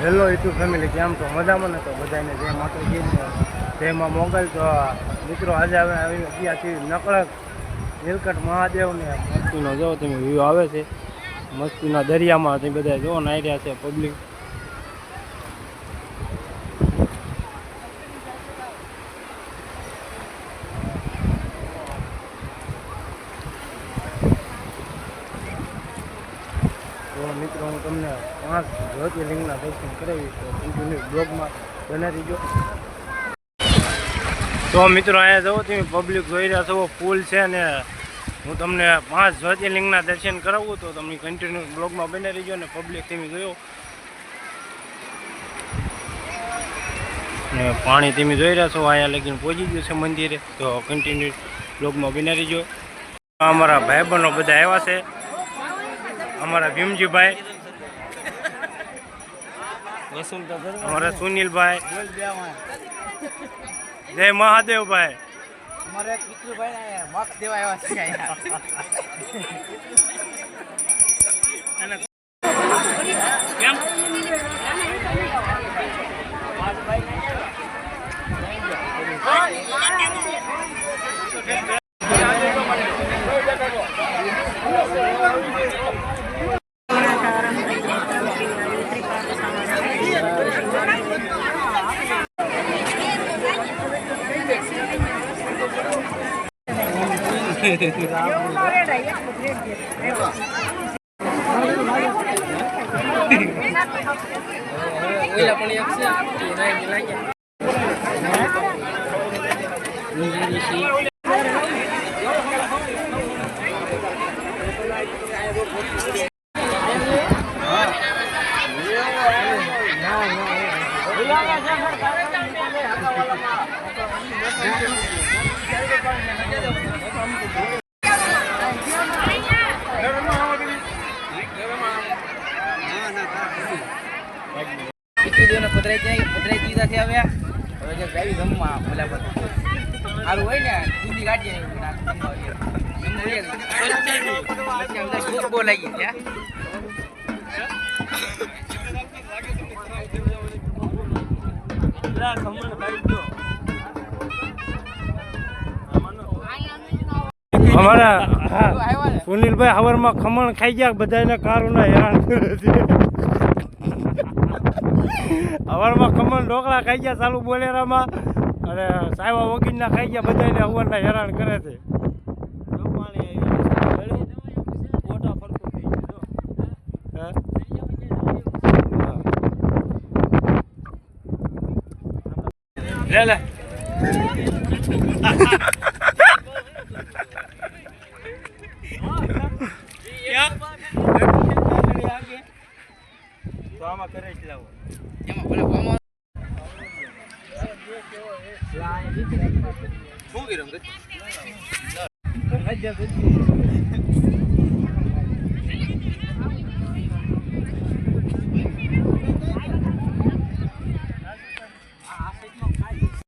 Hello YouTube family, કેમ છો? મજામાં ને? તો બધાને જય માતાજી ને જય માં મોગલ. તો મિત્રો આજે આવી ગયા છીએ નકળક નીલકંઠ મહાદેવને મસ્તીનો જો તમે વ્યૂ આવે છે, મસ્તીના દરિયામાં તમે બધા જો નાઈ રહ્યા છે પબ્લિક. તો મિત્રો હું તમને 5 જ્યોતિર્લિંગના દર્શન કરાવીશ, તો કન્ટિન્યુ બ્લોગમાં બના રહીજો. તો મિત્રો અહીંયા જુઓ તમે પબ્લિક જોઈ રહ્યા છો, પુલ છે ને હું તમને 5 જ્યોતિર્લિંગના દર્શન કરાવું, તો તમને કન્ટિન્યુ બ્લોગમાં બની રહીજો. ને પબ્લિક તમે જોયો ને પાણી તમે જોઈ રહ્યા છો અહીંયા લગીને પહોંચી ગયું છે મંદિરે, તો કન્ટિન્યુ બ્લોગમાં બની રહીજો. અમારા ભાઈબંધો બધા આવ્યા છે, અમારા ભીમજીભાઈ, અમારા સુનિલભાઈ, જય મહાદેવભાઈ, અમારે પિતૃભાઈ મોક્ષ દેવા આવ્યા છે. પધરાઈ દીધા છે. હવે ગાવી ગમવા પેલા સારું હોય ને દૂધી કાઢીએ બોલાઈએ ત્યાં. અમારા સુનિલભાઈ હવારમાં ખમણ ખાઈ ગયા, બધાને કારુના હેરાન કરે છે. હવારમાં ખમણ ઢોકળા ખાઈ ગયા ચાલુ બોલેરામાં, અને સાયવા વગીરના ખાઈ ગયા, બધાને હવારના હેરાન કરે છે. લે લે તો આમાં કરે છે લાવો એમાં શું કર્યું